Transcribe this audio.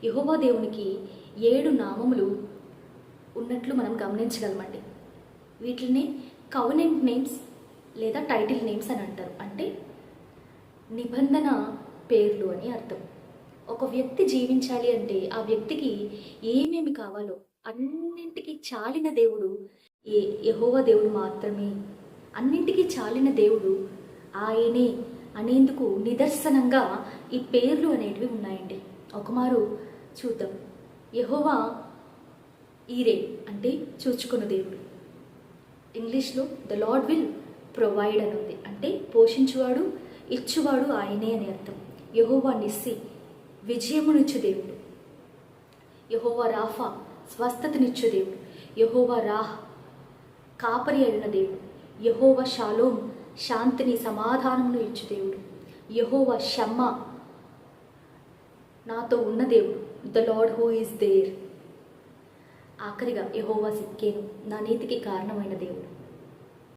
యెహోవా దేవునికి 7 నామములు ఉన్నట్లు మనం గమనించగలమండి. వీటిని కవెనెంట్ నేమ్స్ లేదా టైటిల్ నేమ్స్ అని అంటారు. అంటే నిబంధన పేర్లు అని అర్థం. ఒక వ్యక్తి జీవించాలి అంటే ఆ వ్యక్తికి ఏమేమి కావాలో అన్నింటికి చాలిన దేవుడు యెహోవా దేవుడు మాత్రమే. అన్నింటికి చాలిన దేవుడు ఆయనే అనేందుకు నిదర్శనంగా ఈ పేర్లు అనేటివి ఉన్నాయండి. ఒకమారు చూద్దాం. యెహోవా ఈరే అంటే చూచుకున్న దేవుడు. ఇంగ్లీష్లో ద లార్డ్ విల్ ప్రొవైడ్ అని ఉంది. అంటే పోషించువాడు, ఇచ్చువాడు ఆయనే అని అర్థం. యెహోవా నిస్సి విజయమునిచ్చు దేవుడు. యెహోవా రాఫా స్వస్థతనిచ్చు దేవుడు. యెహోవా రాహ్ కాపరి అయిన దేవుడు. యెహోవా షాలోం శాంతిని సమాధానమును ఇచ్చు దేవుడు. యెహోవా షమ్మా నాతో ఉన్న దేవుడు. The lord who is there. ఆఖరిగా యెహోవా సిక్కేను నా నీతికి కారణమైన దేవుడు.